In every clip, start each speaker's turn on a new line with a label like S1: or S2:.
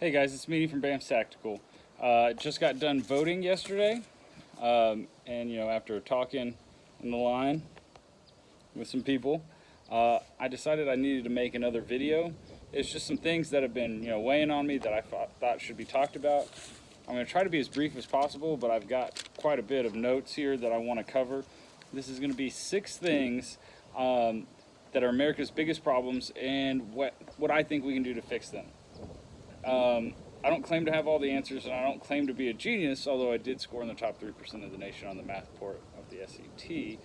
S1: Hey guys, it's me from Bam's Tactical. Just got done voting yesterday, and after talking in the line with some people, I decided I needed to make another video. It's just some things that have been weighing on me that I thought should be talked about. I'm going to try to be as brief as possible, but I've got quite a bit of notes here that I want to cover. This is going to be 6 things that are America's biggest problems and what I think we can do to fix them. I don't claim to have all the answers, and I don't claim to be a genius, although I did score in the top 3% of the nation on the math report of the SAT.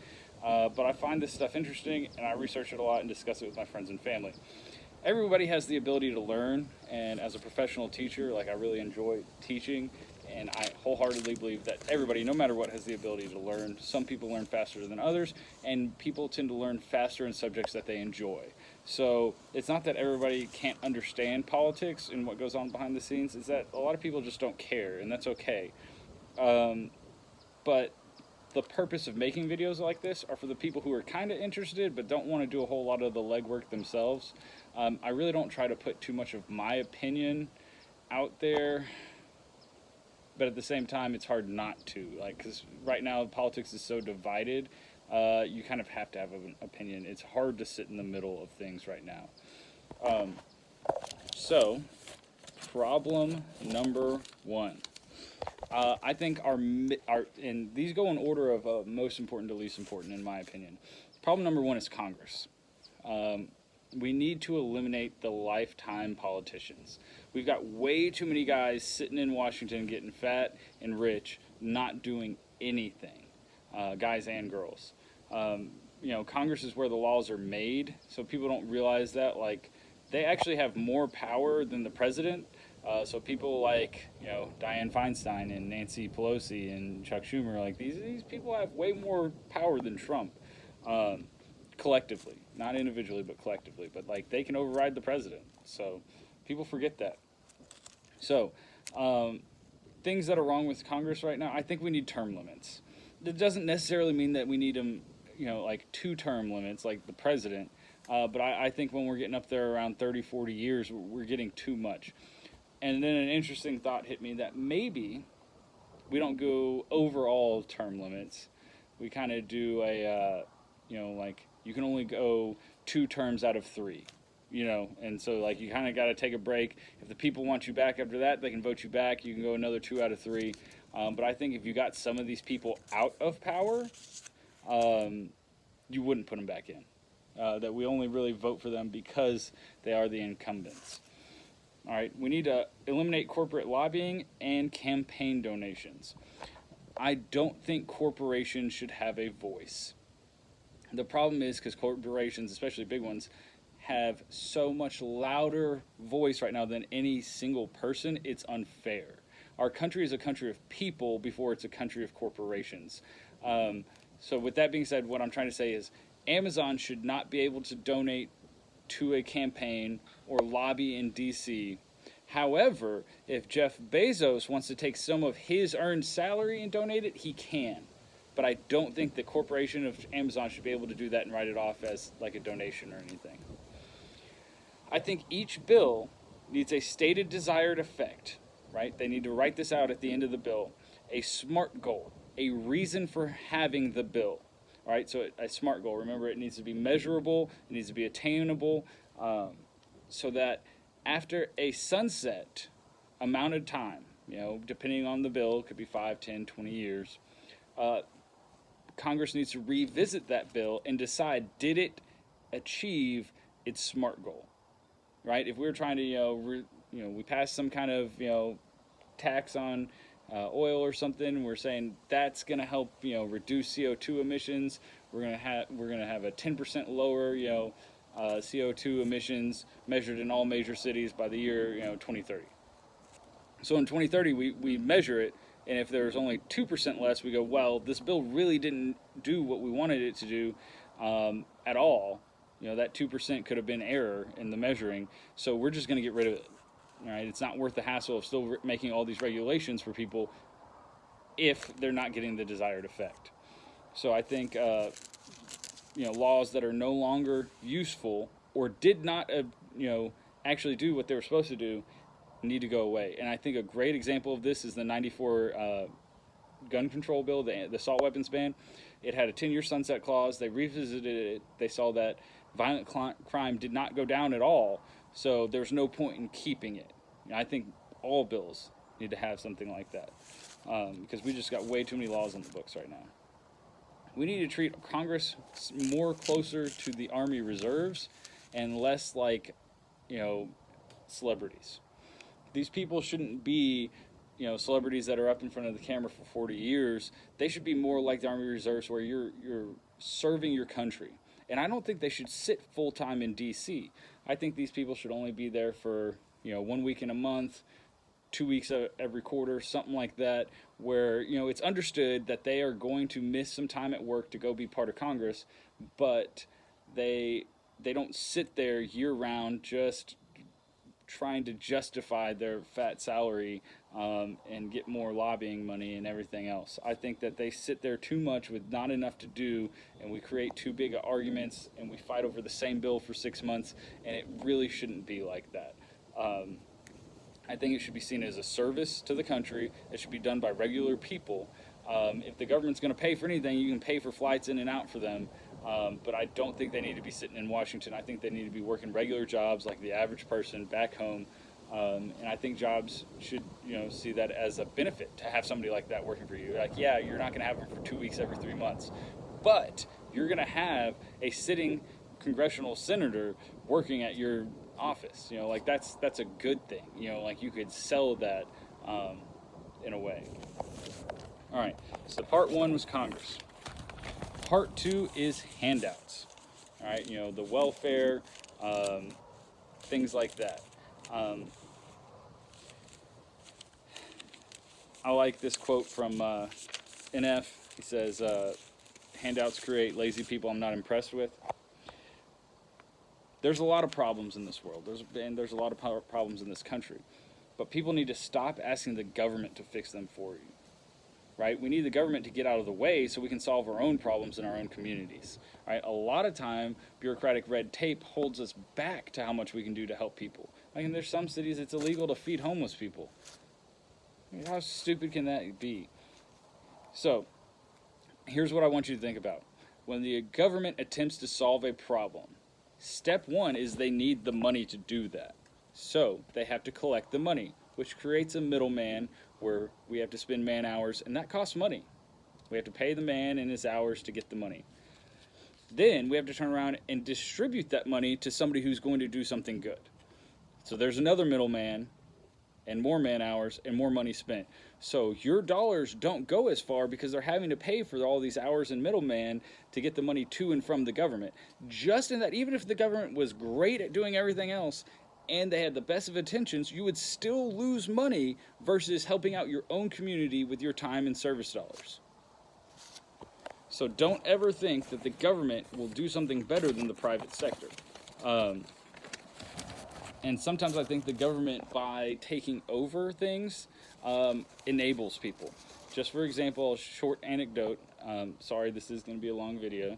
S1: But I find this stuff interesting, and I research it a lot and discuss it with my friends and family. Everybody has the ability to learn, and as a professional teacher, I really enjoy teaching, and I wholeheartedly believe that everybody, no matter what, has the ability to learn. Some people learn faster than others, and people tend to learn faster in subjects that they enjoy. So it's not that everybody can't understand politics and what goes on behind the scenes. It's that a lot of people just don't care, and that's okay. But the purpose of making videos like this are for the people who are kind of interested but don't want to do a whole lot of the legwork themselves. I really don't try to put too much of my opinion out there, but at the same time, it's hard not to. Because right now, politics is so divided, you kind of have to have an opinion. It's hard to sit in the middle of things right now. So, problem number 1. I think and these go in order of most important to least important, in my opinion. Problem number 1 is Congress. We need to eliminate the lifetime politicians. We've got way too many guys sitting in Washington getting fat and rich, not doing anything, guys and girls. Congress is where the laws are made, so people don't realize that. They actually have more power than the president. So people like, Dianne Feinstein and Nancy Pelosi and Chuck Schumer, these people have way more power than Trump, collectively, not individually, but collectively. But they can override the president. So people forget that. So things that are wrong with Congress right now, I think we need term limits. That doesn't necessarily mean that we need them, 2-term limits like the president. But I think when we're getting up there around 30, 40 years, we're getting too much. And then an interesting thought hit me that maybe we don't go overall term limits. We kind of do you can only go 2 terms out of 3, and so you kind of got to take a break. If the people want you back after that, they can vote you back. You can go another 2 out of 3. But I think if you got some of these people out of power, you wouldn't put them back in. That we only really vote for them because they are the incumbents. All right, we need to eliminate corporate lobbying and campaign donations. I don't think corporations should have a voice. The problem is because corporations, especially big ones, have so much louder voice right now than any single person, it's unfair. Our country is a country of people before it's a country of corporations. So with that being said, what I'm trying to say is Amazon should not be able to donate to a campaign or lobby in DC. However, if Jeff Bezos wants to take some of his earned salary and donate it, he can. But I don't think the corporation of Amazon should be able to do that and write it off as a donation or anything. I think each bill needs a stated desired effect, right? They need to write this out at the end of the bill. A SMART goal, a reason for having the bill. All right, so a SMART goal, remember, it needs to be measurable, it needs to be attainable, so that after a sunset amount of time, depending on the bill, it could be 5, 10, 20 years, Congress needs to revisit that bill and decide, did it achieve its SMART goal, right? If we're trying to, we pass some kind of, tax on oil or something, we're saying that's going to help, reduce CO2 emissions. We're going to have a 10% lower, CO2 emissions measured in all major cities by the year, 2030. So in 2030, we measure it. And if there's only 2% less, we go, well, this bill really didn't do what we wanted it to do at all. That 2% could have been error in the measuring. So we're just going to get rid of it. All right, it's not worth the hassle of still making all these regulations for people if they're not getting the desired effect. So I think laws that are no longer useful or did not actually do what they were supposed to do need to go away. And I think a great example of this is the 94 gun control bill, the assault weapons ban. It had a 10-year sunset clause. They revisited it. They saw that violent crime did not go down at all, so there's no point in keeping it. I think all bills need to have something like that, because we just got way too many laws on the books right now. We need to treat Congress more closer to the Army Reserves and less like, celebrities. These people shouldn't be, celebrities that are up in front of the camera for 40 years. They should be more like the Army Reserves, where you're serving your country. And I don't think they should sit full-time in D.C. I think these people should only be there for, 1 week in a month, 2 weeks every quarter, something like that, where, it's understood that they are going to miss some time at work to go be part of Congress, but they don't sit there year-round just trying to justify their fat salary and get more lobbying money and everything else. I think that they sit there too much with not enough to do, and we create too big of arguments, and we fight over the same bill for 6 months, and it really shouldn't be like that. I think it should be seen as a service to the country. It should be done by regular people. If the government's going to pay for anything, you can pay for flights in and out for them. But I don't think they need to be sitting in Washington. I think they need to be working regular jobs like the average person back home. And I think jobs should, see that as a benefit to have somebody like that working for you. Like, yeah, you're not going to have them for 2 weeks every 3 months, but you're going to have a sitting congressional senator working at your office. That's a good thing. Like you could sell that in a way. All right, so part one was Congress. Part two is handouts. All right, the welfare, things like that. I like this quote from NF. He says, handouts create lazy people I'm not impressed with. There's a lot of problems in this world. There's a lot of problems in this country. But people need to stop asking the government to fix them for you. Right? We need the government to get out of the way so we can solve our own problems in our own communities. Right? A lot of time, bureaucratic red tape holds us back to how much we can do to help people. Like, there's some cities it's illegal to feed homeless people. How stupid can that be? So, here's what I want you to think about. When the government attempts to solve a problem, step one is they need the money to do that. So, they have to collect the money, which creates a middleman where we have to spend man hours, and that costs money. We have to pay the man and his hours to get the money. Then we have to turn around and distribute that money to somebody who's going to do something good. So there's another middleman and more man hours and more money spent. So your dollars don't go as far because they're having to pay for all these hours and middleman to get the money to and from the government. Just in that, even if the government was great at doing everything else, and they had the best of intentions, you would still lose money versus helping out your own community with your time and service dollars. So don't ever think that the government will do something better than the private sector. And sometimes I think the government, by taking over things, enables people. Just for example, a short anecdote. Sorry, this is going to be a long video.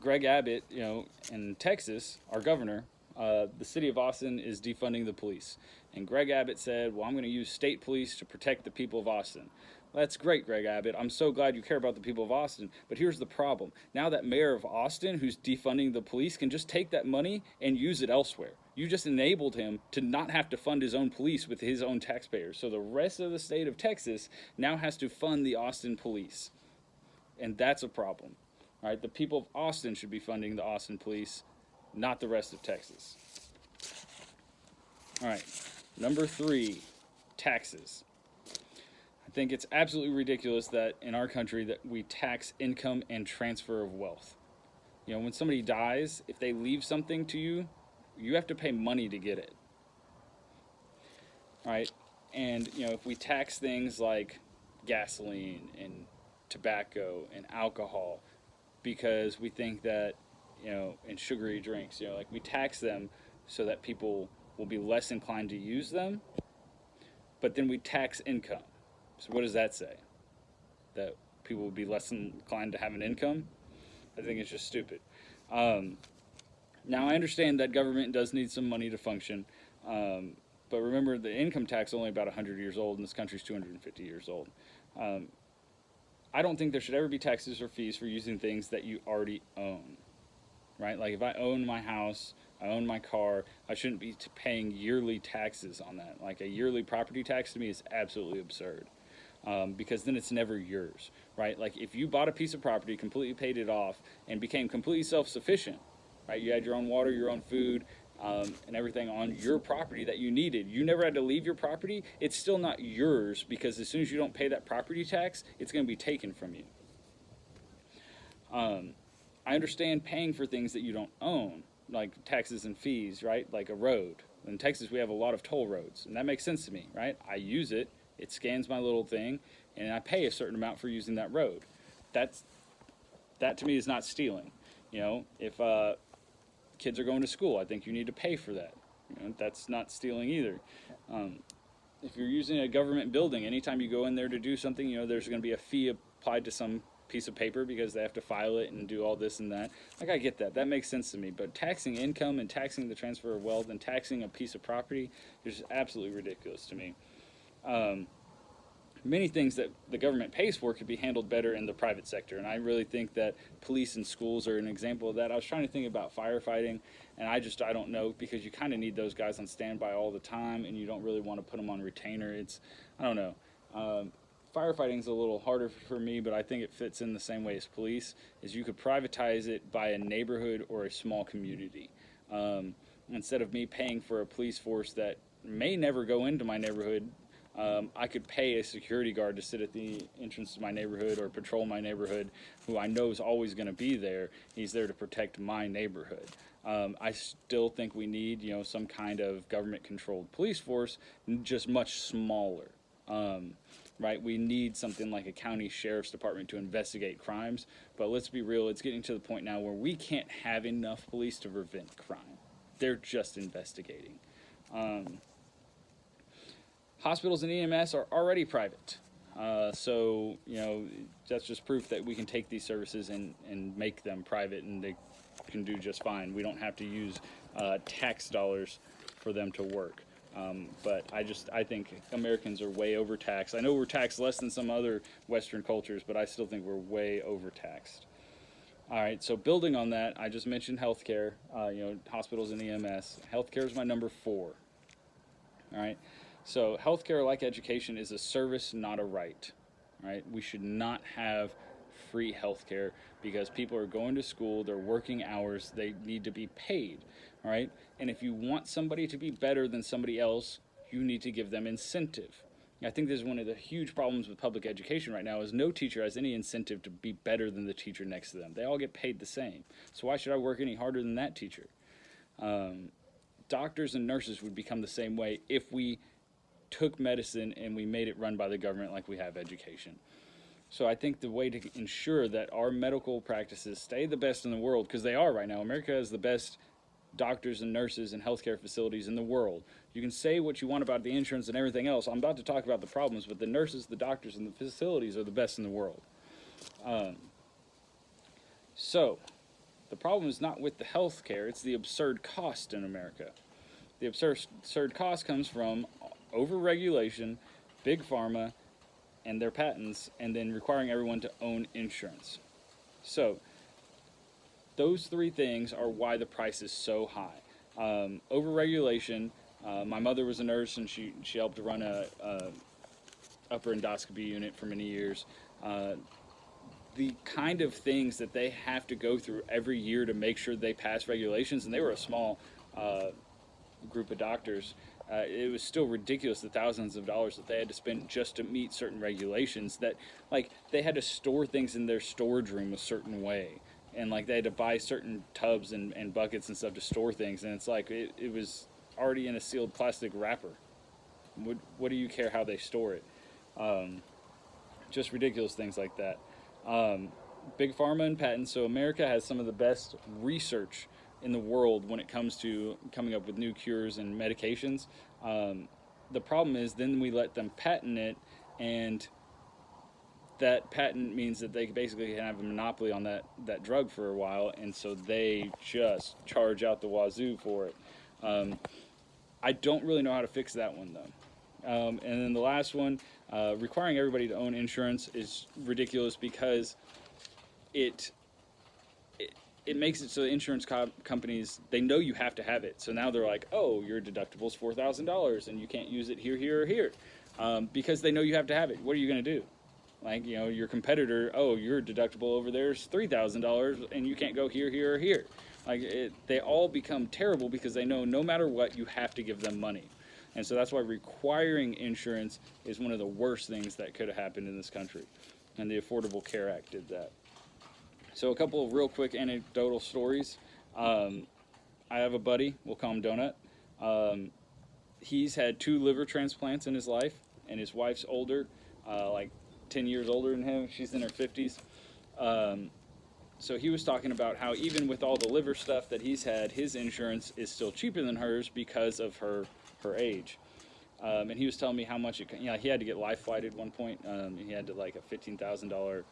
S1: Greg Abbott, in Texas, our governor, the city of Austin is defunding the police. And Greg Abbott said, well, I'm going to use state police to protect the people of Austin. Well, that's great, Greg Abbott. I'm so glad you care about the people of Austin. But here's the problem. Now that mayor of Austin, who's defunding the police, can just take that money and use it elsewhere. You just enabled him to not have to fund his own police with his own taxpayers. So the rest of the state of Texas now has to fund the Austin police. And that's a problem. All right, the people of Austin should be funding the Austin police, not the rest of Texas. All right, number 3, taxes. I think it's absolutely ridiculous that in our country that we tax income and transfer of wealth. When somebody dies, if they leave something to you, you have to pay money to get it. All right, and if we tax things like gasoline and tobacco and alcohol because we think that and sugary drinks, like we tax them so that people will be less inclined to use them, but then we tax income. So what does that say? That people will be less inclined to have an income? I think it's just stupid. Now I understand that government does need some money to function, But remember, the income tax is only about 100 years old, and this country's 250 years old. Um, I don't think there should ever be taxes or fees for using things that you already own, right? Like if I own my house, I own my car, I shouldn't be paying yearly taxes on that. Like a yearly property tax to me is absolutely absurd. Because then it's never yours, right? Like if you bought a piece of property, completely paid it off, and became completely self-sufficient, right? You had your own water, your own food, and everything on your property that you needed. You never had to leave your property. It's still not yours because as soon as you don't pay that property tax, it's going to be taken from you. I understand paying for things that you don't own, like taxes and fees, right? Like a road. In Texas, we have a lot of toll roads, and that makes sense to me, right? I use it. It scans my little thing, and I pay a certain amount for using that road. That to me is not stealing. You know, if kids are going to school, I think you need to pay for that. You know, that's not stealing either. If you're using a government building, anytime you go in there to do something, you know, there's going to be a fee applied to some piece of paper because they have to file it and do all this and that. Like, I get that. That makes sense to me. But taxing income and taxing the transfer of wealth and taxing a piece of property is just absolutely ridiculous to me. Many things that the government pays for could be handled better in the private sector, and I really think that police and schools are an example of that. I was trying to think about firefighting, and I don't know, because you kind of need those guys on standby all the time, and you don't really want to put them on retainer. I don't know. Firefighting's a little harder for me, but I think it fits in the same way as police, is you could privatize it by a neighborhood or a small community. Instead of me paying for a police force that may never go into my neighborhood, I could pay a security guard to sit at the entrance to my neighborhood or patrol my neighborhood, who I know is always going to be there. He's there to protect my neighborhood. I still think we need, you know, some kind of government-controlled police force, just much smaller. Right? We need something like a county sheriff's department to investigate crimes. But let's be real, it's getting to the point now where we can't have enough police to prevent crime. They're just investigating. Hospitals and EMS are already private. So, you know, that's just proof that we can take these services and make them private, and they can do just fine. We don't have to use tax dollars for them to work. But I think Americans are way overtaxed. I know we're taxed less than some other Western cultures, but I still think we're way overtaxed. All right, so building on that, I just mentioned healthcare, you know, hospitals and EMS. Healthcare is my number 4. All right. So healthcare, like education, is a service, not a right, right? We should not have free healthcare because people are going to school, they're working hours, they need to be paid, all right? And if you want somebody to be better than somebody else, you need to give them incentive. I think this is one of the huge problems with public education right now is no teacher has any incentive to be better than the teacher next to them. They all get paid the same. So why should I work any harder than that teacher? Doctors and nurses would become the same way if we took medicine and we made it run by the government like we have education. So I think the way to ensure that our medical practices stay the best in the world, because they are right now, America has the best doctors and nurses and healthcare facilities in the world. You can say what you want about the insurance and everything else. I'm about to talk about the problems, but the nurses, the doctors, and the facilities are the best in the world. So the problem is not with the healthcare, it's the absurd cost in America. The absurd cost comes from over-regulation, big pharma, and their patents, and then requiring everyone to own insurance. So those 3 things are why the price is so high. Over-regulation. My mother was a nurse, and she helped run a upper endoscopy unit for many years. The kind of things that they have to go through every year to make sure they pass regulations, and they were a small group of doctors, it was still ridiculous, the thousands of dollars that they had to spend just to meet certain regulations, that like they had to store things in their storage room a certain way, and like they had to buy certain tubs and buckets and stuff to store things, and it's like it was already in a sealed plastic wrapper. What do you care how they store it? Just ridiculous things like that. Big pharma and patents. So America has some of the best research in the world when it comes to coming up with new cures and medications. The problem is then we let them patent it, and that patent means that they basically can have a monopoly on that drug for a while, and so they just charge out the wazoo for it. I don't really know how to fix that one though. And then the last one, requiring everybody to own insurance is ridiculous because it it, it makes it so insurance companies, they know you have to have it. So now they're like, oh, your deductible's $4,000 and you can't use it here, here, or here, because they know you have to have it. What are you going to do? Like, you know, your competitor, oh, your deductible over there is $3,000 and you can't go here, here, or here. Like, they all become terrible because they know no matter what, you have to give them money. And so that's why requiring insurance is one of the worst things that could have happened in this country. And the Affordable Care Act did that. So a couple of real quick anecdotal stories. I have a buddy, we'll call him Donut. He's had 2 liver transplants in his life, and his wife's older, like 10 years older than him. She's in her 50s. So he was talking about how even with all the liver stuff that he's had, his insurance is still cheaper than hers because of her age. And he was telling me how much he had to get life flight at one point. He had to like a $15,000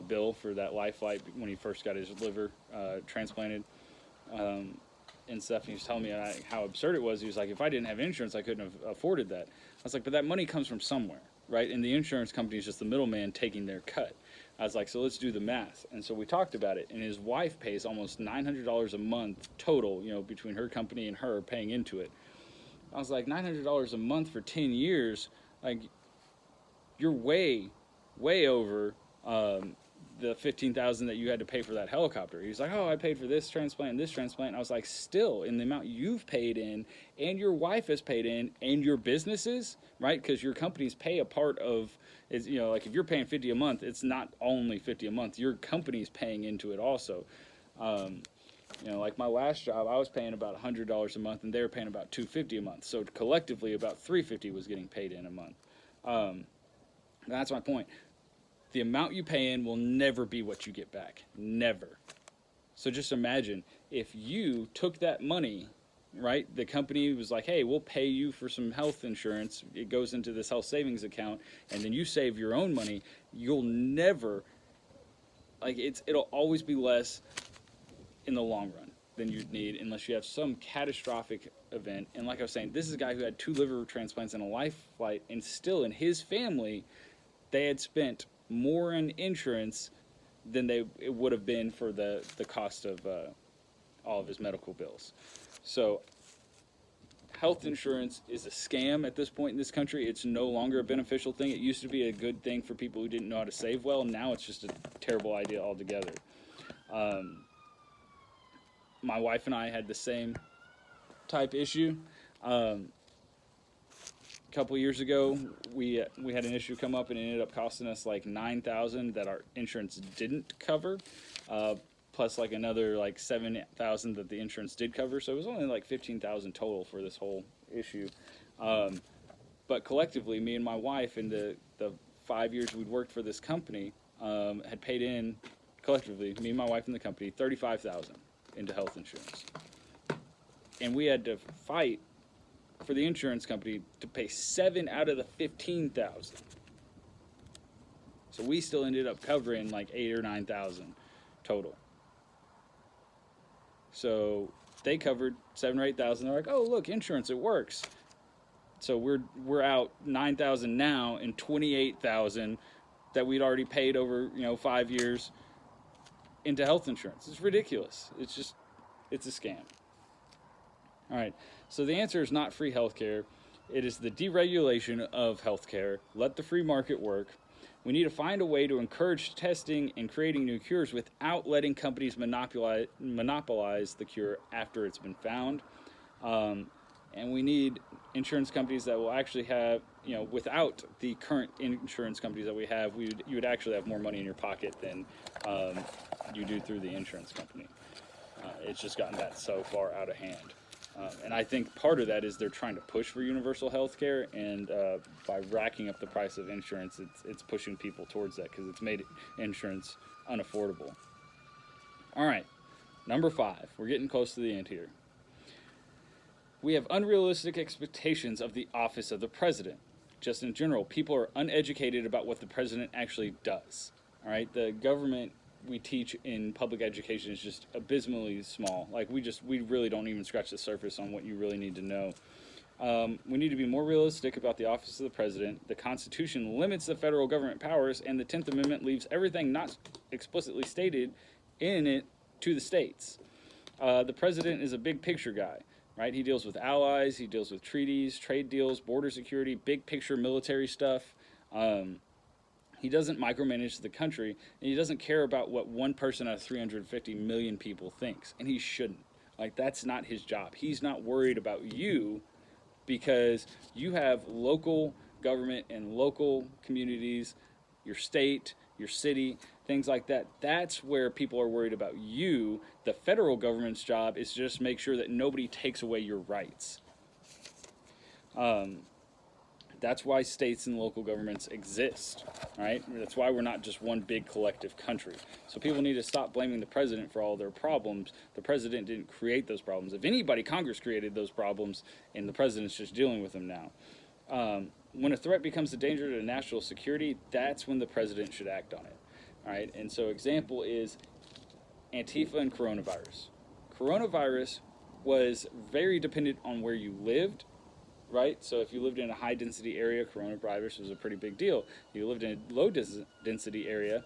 S1: bill for that life flight when he first got his liver transplanted and stuff. And he was telling me how absurd it was. He was like, if I didn't have insurance, I couldn't have afforded that. I was like, but that money comes from somewhere, right? And the insurance company is just the middleman taking their cut. I was like, so let's do the math. And so we talked about it. And his wife pays almost $900 a month total, between her company and her paying into it. I was like, $900 a month for 10 years, like, you're way, way over the $15,000 that you had to pay for that helicopter. He's like, oh, I paid for this transplant and this transplant. And I was like, still, in the amount you've paid in and your wife has paid in and your businesses, right? Because your companies pay a part of, like if you're paying $50 a month, it's not only $50 a month. Your company's paying into it also. Like my last job, I was paying about $100 a month and they were paying about $250 a month. So collectively, about $350 was getting paid in a month. That's my point. The amount you pay in will never be what you get back. Never. So just imagine if you took that money, right? The company was like, hey, we'll pay you for some health insurance. It goes into this health savings account, and then you save your own money. You'll never, it'll always be less in the long run than you'd need unless you have some catastrophic event. And like I was saying, this is a guy who had 2 liver transplants and a life flight, and still in his family, they had spent more in insurance than it would have been for the cost of all of his medical bills. So health insurance is a scam at this point in this country. It's no longer a beneficial thing. It used to be a good thing for people who didn't know how to save well. Now it's just a terrible idea altogether. My wife and I had the same type issue. A couple of years ago, we had an issue come up and it ended up costing us like $9,000 that our insurance didn't cover, plus like another like $7,000 that the insurance did cover. So it was only like $15,000 total for this whole issue. But collectively, me and my wife in the 5 years we'd worked for this company had paid in collectively, me and my wife and the company, $35,000 into health insurance, and we had to fight for the insurance company to pay 7 out of the 15,000. So we still ended up covering like 8 or 9,000 total. So they covered 7 or 8,000. They're like, oh look, insurance, it works. So we're out 9,000 now and 28,000 that we'd already paid over 5 years into health insurance. It's ridiculous. It's a scam. All right, so the answer is not free healthcare. It is the deregulation of healthcare. Let the free market work. We need to find a way to encourage testing and creating new cures without letting companies monopolize the cure after it's been found. And we need insurance companies that will actually have, without the current insurance companies that we have, you would actually have more money in your pocket than you do through the insurance company. It's just gotten that so far out of hand. And I think part of that is they're trying to push for universal health care, and by racking up the price of insurance, it's pushing people towards that because it's made insurance unaffordable. All right, number 5. We're getting close to the end here. We have unrealistic expectations of the office of the president. Just in general, people are uneducated about what the president actually does. All right, the government we teach in public education is just abysmally small. Like we really don't even scratch the surface on what you really need to know. We need to be more realistic about the office of the president. The Constitution limits the federal government powers, and the 10th Amendment leaves everything not explicitly stated in it to the states. The president is a big picture guy, right? He deals with allies, he deals with treaties, trade deals, border security, big picture military stuff. He doesn't micromanage the country, and he doesn't care about what one person out of 350 million people thinks, and he shouldn't. Like, that's not his job. He's not worried about you because you have local government and local communities, your state, your city, things like that. That's where people are worried about you. The federal government's job is just make sure that nobody takes away your rights. That's why states and local governments exist, right? That's why we're not just one big collective country. So people need to stop blaming the president for all their problems. The president didn't create those problems. If anybody, Congress created those problems, and the president's just dealing with them now. When a threat becomes a danger to national security, that's when the president should act on it, all right? And so example is Antifa and coronavirus. Coronavirus was very dependent on where you lived, right? So if you lived in a high density area, coronavirus was a pretty big deal. If you lived in a low density area,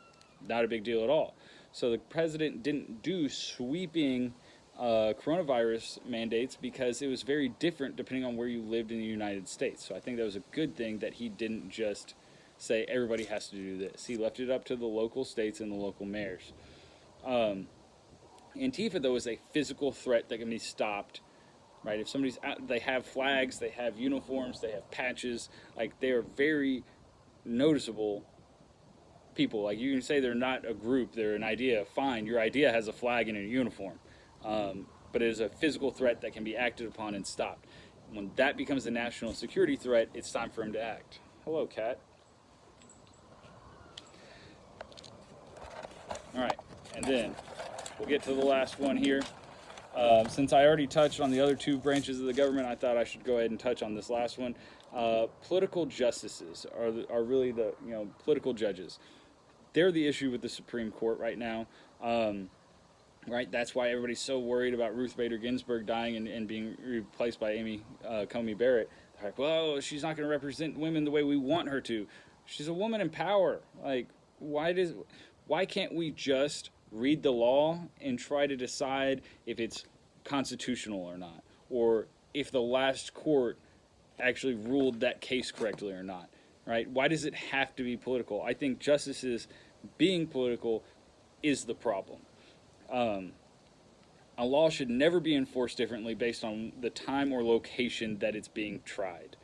S1: not a big deal at all. So the president didn't do sweeping coronavirus mandates because it was very different depending on where you lived in the United States. So I think that was a good thing that he didn't just say everybody has to do this. He left it up to the local states and the local mayors. Antifa, though, is a physical threat that can be stopped. Right, if somebody's out, they have flags, they have uniforms, they have patches, like they are very noticeable people. Like you can say they're not a group, they're an idea. Fine, your idea has a flag and a uniform, but it is a physical threat that can be acted upon and stopped. When that becomes a national security threat, it's time for him to act. Hello, Kat. All right, and then we'll get to the last one here. Since I already touched on the other two branches of the government, I thought I should go ahead and touch on this last one. Political justices are really the political judges. They're the issue with the Supreme Court right now. Right, that's why everybody's so worried about Ruth Bader Ginsburg dying and being replaced by Amy Coney Barrett. They're like, well, she's not going to represent women the way we want her to. She's a woman in power. Like, why can't we just read the law and try to decide if it's constitutional or not, or if the last court actually ruled that case correctly or not, right? Why does it have to be political? I think justices being political is the problem. A law should never be enforced differently based on the time or location that it's being tried,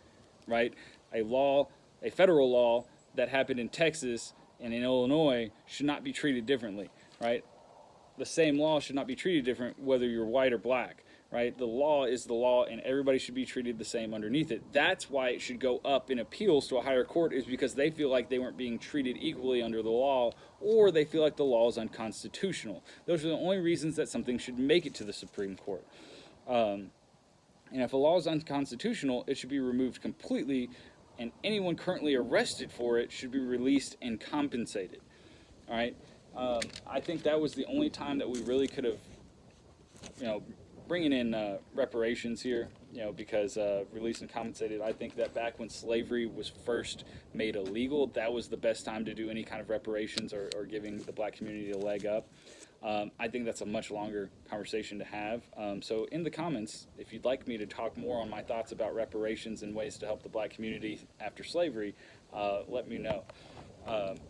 S1: right? A federal law that happened in Texas and in Illinois should not be treated differently. Right? The same law should not be treated different whether you're white or black, right? The law is the law and everybody should be treated the same underneath it. That's why it should go up in appeals to a higher court, is because they feel like they weren't being treated equally under the law, or they feel like the law is unconstitutional. Those are the only reasons that something should make it to the Supreme Court. And if a law is unconstitutional, it should be removed completely, and anyone currently arrested for it should be released and compensated, all right? I think that was the only time that we really could have, bringing in reparations here, because released and compensated. I think that back when slavery was first made illegal, that was the best time to do any kind of reparations or giving the black community a leg up. I think that's a much longer conversation to have. So in the comments, if you'd like me to talk more on my thoughts about reparations and ways to help the black community after slavery, let me know.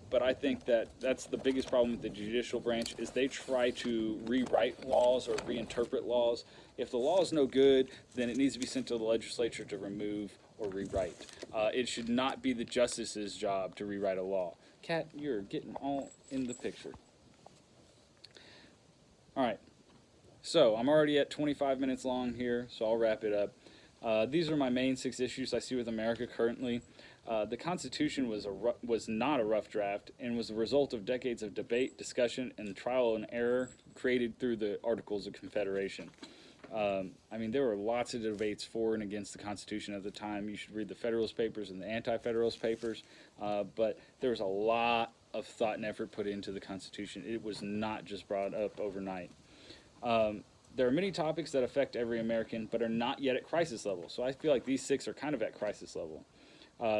S1: But I think that that's the biggest problem with the judicial branch, is they try to rewrite laws or reinterpret laws. If the law is no good, then it needs to be sent to the legislature to remove or rewrite. It should not be the justice's job to rewrite a law. Kat, you're getting all in the picture. All right, so I'm already at 25 minutes long here, so I'll wrap it up. These are my main 6 issues I see with America currently. The Constitution was not a rough draft and was the result of decades of debate, discussion, and trial and error created through the Articles of Confederation. I mean, there were lots of debates for and against the Constitution at the time. You should read the Federalist Papers and the Anti-Federalist Papers, but there was a lot of thought and effort put into the Constitution. It was not just brought up overnight. There are many topics that affect every American, but are not yet at crisis level. So I feel like these 6 are kind of at crisis level,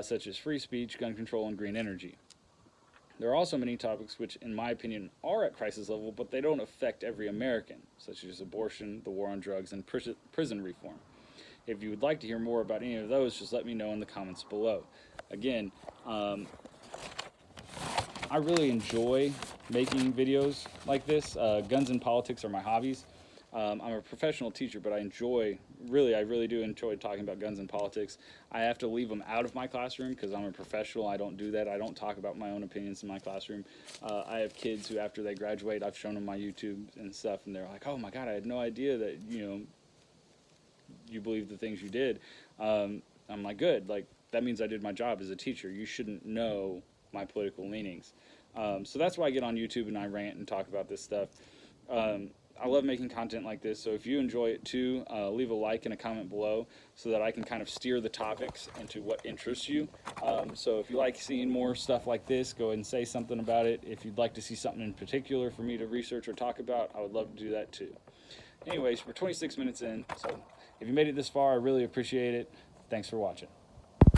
S1: such as free speech, gun control, and green energy. There are also many topics which, in my opinion, are at crisis level, but they don't affect every American, such as abortion, the war on drugs, and prison reform. If you would like to hear more about any of those, just let me know in the comments below. Again, I really enjoy making videos like this. Guns and politics are my hobbies. I'm a professional teacher, but I really do enjoy talking about guns and politics. I have to leave them out of my classroom because I'm a professional. I don't do that. I don't talk about my own opinions in my classroom. I have kids who, after they graduate, I've shown them my YouTube and stuff, and they're like, "Oh my God, I had no idea that you believe the things you did." I'm like, "Good. Like that means I did my job as a teacher. You shouldn't know my political leanings." So that's why I get on YouTube and I rant and talk about this stuff. I love making content like this, so if you enjoy it too, leave a like and a comment below so that I can kind of steer the topics into what interests you. So if you like seeing more stuff like this, go ahead and say something about it. If you'd like to see something in particular for me to research or talk about, I would love to do that too. Anyways, we're 26 minutes in, so if you made it this far, I really appreciate it. Thanks for watching.